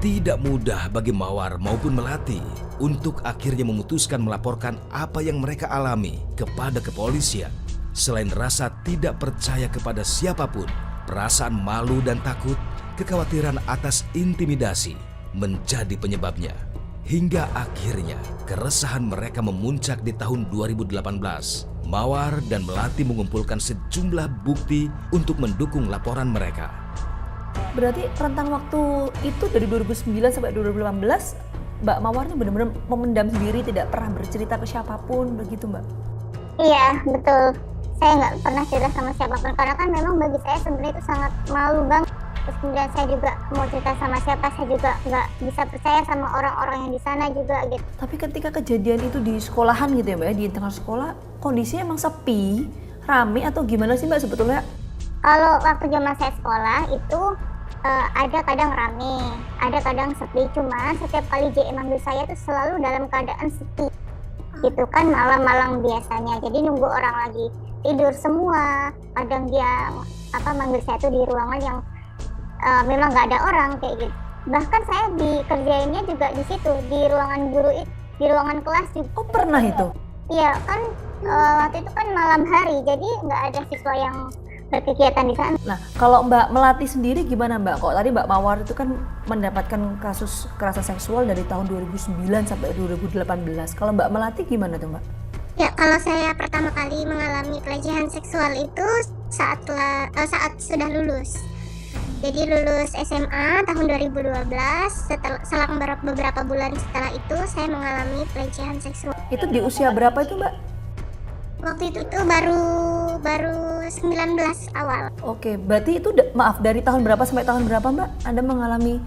Tidak mudah bagi Mawar maupun Melati untuk akhirnya memutuskan melaporkan apa yang mereka alami kepada kepolisian. Selain rasa tidak percaya kepada siapapun, perasaan malu dan takut, kekhawatiran atas intimidasi menjadi penyebabnya. Hingga akhirnya keresahan mereka memuncak di tahun 2018. Mawar dan Melati mengumpulkan sejumlah bukti untuk mendukung laporan mereka. Berarti rentang waktu itu dari 2009 sampai 2018, Mbak Mawar ini benar-benar memendam sendiri, tidak pernah bercerita ke siapapun, begitu Mbak? Iya, betul. Saya nggak pernah cerita sama siapapun, karena kan memang bagi saya sebenarnya itu sangat malu banget. Terus kemudian saya juga mau cerita sama siapa, saya juga nggak bisa percaya sama orang-orang yang di sana juga gitu. Tapi ketika kejadian itu di sekolahan gitu ya Mbak, di internal sekolah, kondisinya emang sepi, rame atau gimana sih Mbak sebetulnya? Kalau waktu zaman saya sekolah itu ada kadang rame, ada kadang sepi. Cuma setiap kali JE manggil saya tuh selalu dalam keadaan sepi. Gitu kan malam-malam biasanya. Jadi nunggu orang lagi tidur semua. Kadang dia manggil saya tuh di ruangan yang memang nggak ada orang kayak gitu. Bahkan saya dikerjainnya juga di situ, di ruangan guru itu, di ruangan kelas juga. Oh pernah itu? Iya kan waktu itu kan malam hari, jadi nggak ada siswa yang berkegiatan di sana. Nah, kalau Mbak Melati sendiri gimana Mbak? Kok tadi Mbak Mawar itu kan mendapatkan kasus kekerasan seksual dari tahun 2009 sampai 2018. Kalau Mbak Melati gimana tuh Mbak? Ya, kalau saya pertama kali mengalami pelecehan seksual itu saat sudah lulus. Jadi lulus SMA tahun 2012, selang beberapa bulan setelah itu saya mengalami pelecehan seksual. Itu di usia berapa itu Mbak? Waktu itu baru 19 awal. Oke, berarti itu dari tahun berapa sampai tahun berapa Mbak Anda mengalami?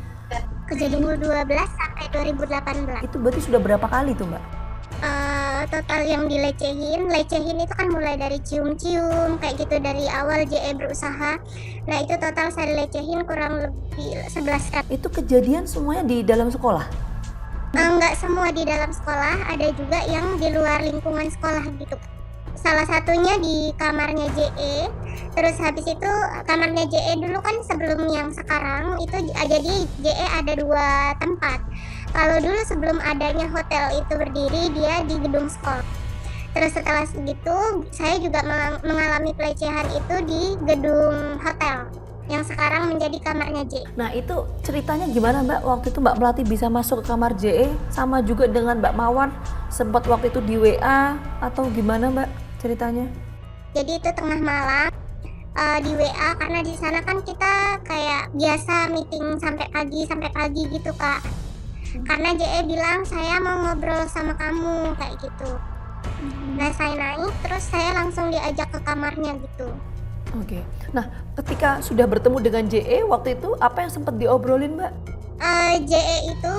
Kejadian 2012 sampai 2018. Itu berarti sudah berapa kali tuh Mbak? Total yang lecehin itu kan mulai dari cium-cium kayak gitu, dari awal JE berusaha. Nah itu total saya lecehin kurang lebih 11 kali. Itu kejadian semuanya di dalam sekolah? Enggak semua di dalam sekolah, ada juga yang di luar lingkungan sekolah gitu. Salah satunya di kamarnya JE, terus habis itu kamarnya JE dulu kan sebelum yang sekarang itu jadi JE ada 2 tempat. Kalau dulu sebelum adanya hotel itu berdiri, dia di gedung sekolah. Terus setelah itu saya juga mengalami pelecehan itu di gedung hotel yang sekarang menjadi kamarnya JE. Nah itu ceritanya gimana Mbak? Waktu itu Mbak Melati bisa masuk ke kamar JE sama juga dengan Mbak Mawar, sempat waktu itu di WA atau gimana Mbak ceritanya? Jadi itu tengah malam di WA, karena di sana kan kita kayak biasa meeting sampai pagi gitu Kak. Karena JE bilang saya mau ngobrol sama kamu kayak gitu. Nah saya naik, terus saya langsung diajak ke kamarnya gitu. Oke. Nah ketika sudah bertemu dengan JE waktu itu apa yang sempat diobrolin Mbak? JE itu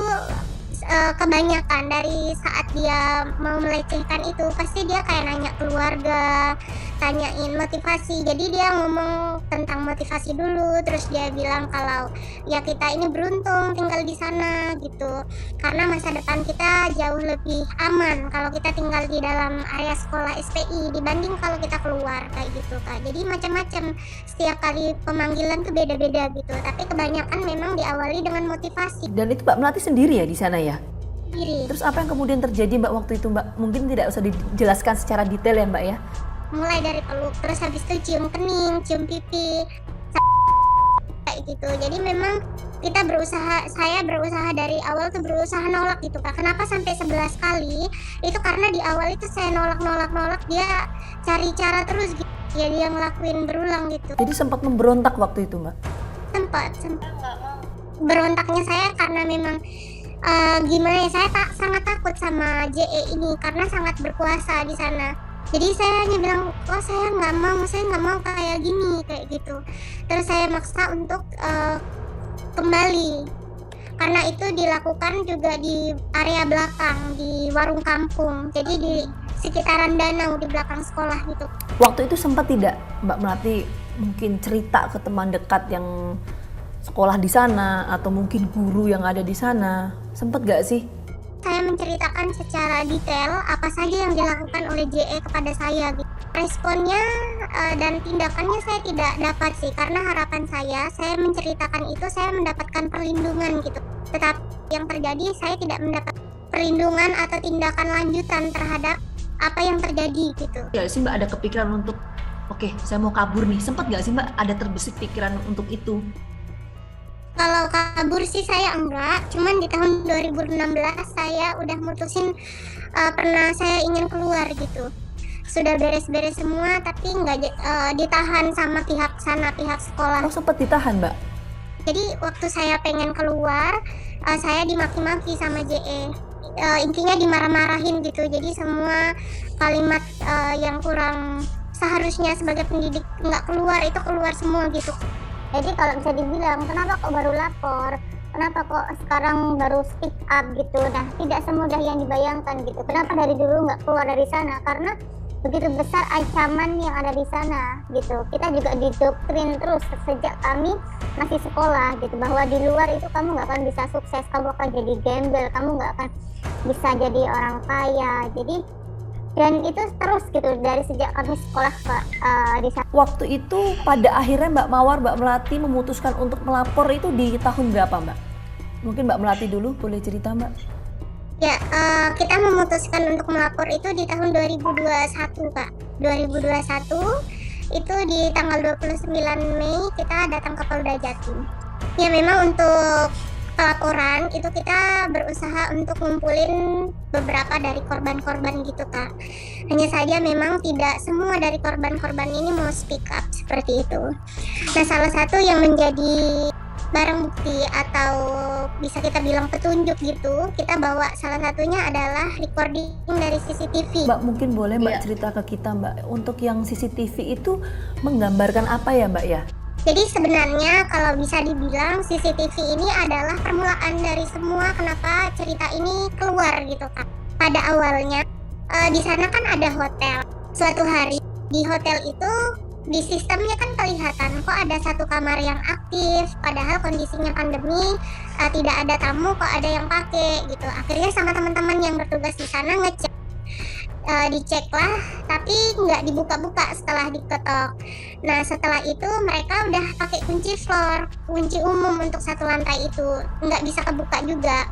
kebanyakan dari saat dia mau melecehkan itu pasti dia kayak nanya keluarga, tanyain motivasi. Jadi dia ngomong tentang motivasi dulu, terus dia bilang kalau ya kita ini beruntung tinggal di sana gitu, karena masa depan kita jauh lebih aman kalau kita tinggal di dalam area sekolah SPI dibanding kalau kita keluar kayak gitu Kak. Jadi macam-macam, setiap kali pemanggilan tuh beda-beda gitu, tapi kebanyakan memang diawali dengan motivasi. Dan itu Mbak Melati sendiri ya di sana ya? Sendiri. Terus apa yang kemudian terjadi Mbak waktu itu Mbak? Mungkin tidak usah dijelaskan secara detail ya Mbak ya? Mulai dari peluk, terus habis itu cium kening, cium pipi, kayak gitu. Jadi memang saya berusaha dari awal tuh berusaha nolak gitu Kak. Kenapa sampai 11 kali? Itu karena di awal itu saya nolak, dia cari cara terus gitu. Ya dia ngelakuin berulang gitu. Jadi sempat memberontak waktu itu Mbak? Sempat. Berontaknya saya karena memang gimana ya, saya sangat takut sama JE ini karena sangat berkuasa di sana. Jadi saya hanya bilang, saya nggak mau kayak gini, kayak gitu. Terus saya maksa untuk kembali, karena itu dilakukan juga di area belakang, di warung kampung, jadi di sekitaran danau di belakang sekolah gitu. Waktu itu sempat tidak Mbak Melati mungkin cerita ke teman dekat yang sekolah di sana atau mungkin guru yang ada di sana, sempat gak sih? Saya menceritakan secara detail apa saja yang dilakukan oleh JE kepada saya gitu. Responnya dan tindakannya saya tidak dapat sih, karena harapan saya menceritakan itu saya mendapatkan perlindungan gitu. tetapi yang terjadi saya tidak mendapat perlindungan atau tindakan lanjutan terhadap apa yang terjadi gitu. Ya sih Mbak, ada kepikiran untuk oke, saya mau kabur nih. Sempat nggak sih Mbak ada terbesit pikiran untuk itu? Kalau kabur sih saya enggak, cuman di tahun 2016 saya udah mutusin pernah saya ingin keluar gitu. Sudah beres-beres semua tapi nggak ditahan sama pihak sana, pihak sekolah. Oh, sempat ditahan Mbak? Jadi waktu saya pengen keluar, saya dimaki-maki sama JE. Intinya dimarah-marahin gitu. Jadi semua kalimat yang kurang seharusnya sebagai pendidik nggak keluar itu keluar semua gitu. Jadi kalau bisa dibilang, kenapa kok baru lapor? Kenapa kok sekarang baru speak up gitu? Nah, tidak semudah yang dibayangkan gitu. Kenapa dari dulu nggak keluar dari sana? Karena begitu besar ancaman yang ada di sana gitu. Kita juga didoktrin terus sejak kami masih sekolah gitu, bahwa di luar itu kamu nggak akan bisa sukses, kamu akan jadi gembel, kamu nggak akan bisa jadi orang kaya. Jadi dan itu terus gitu dari sejak kami sekolah di sana. Waktu itu pada akhirnya Mbak Mawar, Mbak Melati memutuskan untuk melapor itu di tahun berapa Mbak? Mungkin Mbak Melati dulu boleh cerita Mbak? Ya, kita memutuskan untuk melapor itu di tahun 2021 Kak. 2021 itu di tanggal 29 Mei kita datang ke Polda Jatim. Ya memang untuk pelaporan itu kita berusaha untuk ngumpulin beberapa dari korban-korban gitu Kak. Hanya saja memang tidak semua dari korban-korban ini mau speak up seperti itu. Nah, salah satu yang menjadi barang bukti atau bisa kita bilang petunjuk gitu, kita bawa salah satunya adalah recording dari CCTV. Mbak mungkin boleh Mbak cerita ke kita Mbak, untuk yang CCTV itu menggambarkan apa ya Mbak ya? Jadi sebenarnya kalau bisa dibilang CCTV ini adalah permulaan dari semua kenapa cerita ini keluar gitu Kak. Pada awalnya di sana kan ada hotel. Suatu hari di hotel itu di sistemnya kan kelihatan kok ada satu kamar yang aktif, padahal kondisinya pandemi, tidak ada tamu kok ada yang pakai gitu. Akhirnya sama teman-teman yang bertugas di sana ngecek, dicek lah, tapi nggak dibuka-buka setelah diketok. Nah setelah itu mereka udah pakai kunci floor, kunci umum untuk satu lantai itu, nggak bisa kebuka juga.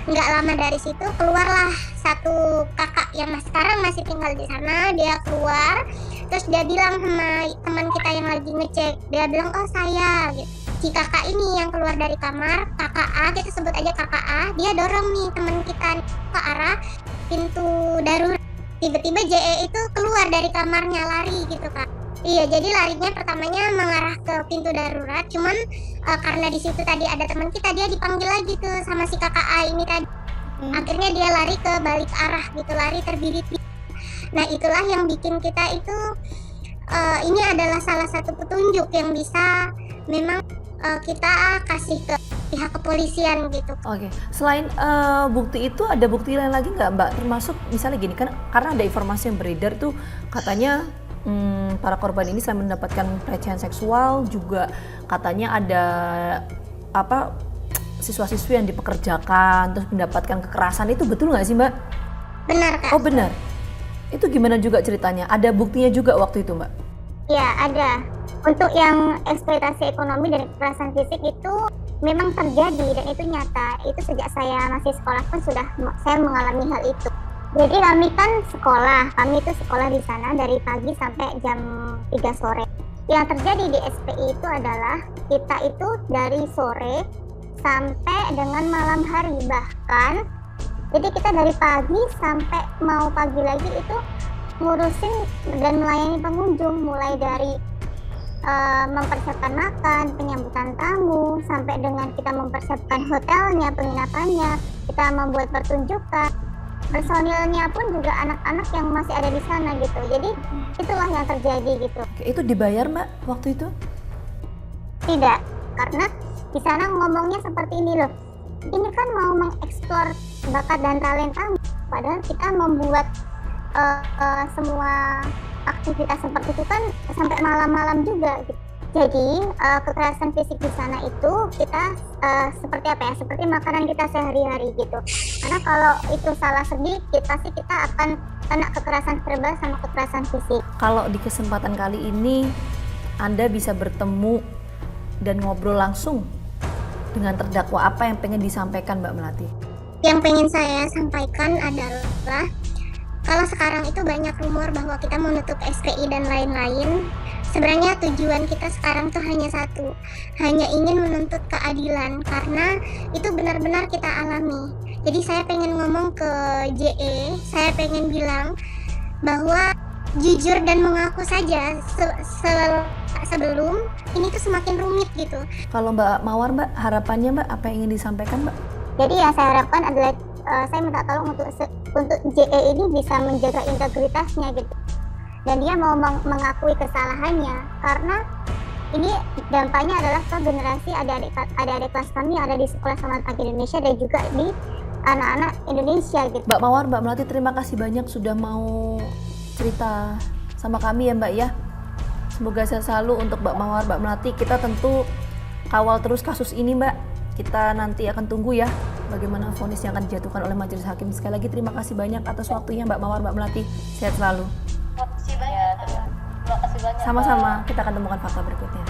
Nggak lama dari situ keluarlah satu kakak yang sekarang masih tinggal di sana, dia keluar. Terus dia bilang sama teman kita yang lagi ngecek, dia bilang oh saya gitu. Si kakak ini yang keluar dari kamar, kakak A, kita sebut aja kakak A, dia dorong nih teman kita ke arah pintu darurat. Tiba-tiba JE itu keluar dari kamarnya, lari gitu Kak. Iya, jadi larinya pertamanya mengarah ke pintu darurat, cuman karena di situ tadi ada teman kita, dia dipanggil lagi tuh sama si kakak A ini tadi. Akhirnya dia lari ke balik arah gitu, lari terbirit. Nah itulah yang bikin kita itu ini adalah salah satu petunjuk yang bisa memang kita kasih ke pihak kepolisian gitu. Oke, selain bukti itu ada bukti lain lagi nggak Mbak? Termasuk misalnya gini kan, karena ada informasi yang beredar tuh katanya para korban ini selain mendapatkan pelecehan seksual juga katanya ada apa siswa-siswi yang dipekerjakan terus mendapatkan kekerasan, itu betul nggak sih Mbak? Benar Kak. Oh benar. Itu gimana juga ceritanya? Ada buktinya juga waktu itu Mbak? Ya ada. Untuk yang eksploitasi ekonomi dan kekerasan fisik itu memang terjadi dan itu nyata. Itu sejak saya masih sekolah pun sudah saya mengalami hal itu. Jadi kami kan kami itu sekolah di sana dari pagi sampai jam 3 sore. Yang terjadi di SPI itu adalah kita itu dari sore sampai dengan malam hari, bahkan jadi kita dari pagi sampai mau pagi lagi itu ngurusin dan melayani pengunjung, mulai dari mempersiapkan makan, penyambutan tamu, sampai dengan kita mempersiapkan hotelnya, penginapannya, kita membuat pertunjukan. Personilnya pun juga anak-anak yang masih ada di sana gitu. Jadi itulah yang terjadi gitu. Oke, itu dibayar Mbak waktu itu? Tidak, karena di sana ngomongnya seperti ini loh. Ini kan mau mengeksplor bakat dan talenta, padahal kita membuat semua aktivitas seperti itu kan sampai malam-malam juga gitu. Jadi kekerasan fisik di sana itu kita seperti apa ya? Seperti makanan kita sehari-hari gitu. Karena kalau itu salah sedikit pasti kita akan kena kekerasan verbal sama kekerasan fisik. Kalau di kesempatan kali ini Anda bisa bertemu dan ngobrol langsung dengan terdakwa, apa yang pengen disampaikan Mbak Melati? Yang pengen saya sampaikan adalah kalau sekarang itu banyak rumor bahwa kita mau nutup SPI dan lain-lain. Sebenarnya tujuan kita sekarang tuh hanya satu, hanya ingin menuntut keadilan karena itu benar-benar kita alami. Jadi saya pengen ngomong ke JE, saya pengen bilang bahwa jujur dan mengaku saja sebelum ini tuh semakin rumit gitu. Kalau Mbak Mawar, Mbak, harapannya Mbak, apa yang ingin disampaikan Mbak? Jadi yang saya harapkan adalah saya minta tolong untuk JE ini bisa menjaga integritasnya gitu. Dan dia mau mengakui kesalahannya karena ini dampaknya adalah ke generasi adik-adik kelas kami yang ada di Sekolah Selamat Pagi Indonesia dan juga di anak-anak Indonesia gitu. Mbak Mawar, Mbak Melati, terima kasih banyak sudah mau cerita sama kami ya Mbak ya. Semoga sehat selalu untuk Mbak Mawar, Mbak Melati. Kita tentu kawal terus kasus ini Mbak. Kita nanti akan tunggu ya bagaimana vonis yang akan dijatuhkan oleh majelis hakim. Sekali lagi terima kasih banyak atas waktunya Mbak Mawar, Mbak Melati. Sehat selalu. Terima kasih banyak. Terima kasih banyak. Sama-sama, kita akan temukan fakta berikutnya.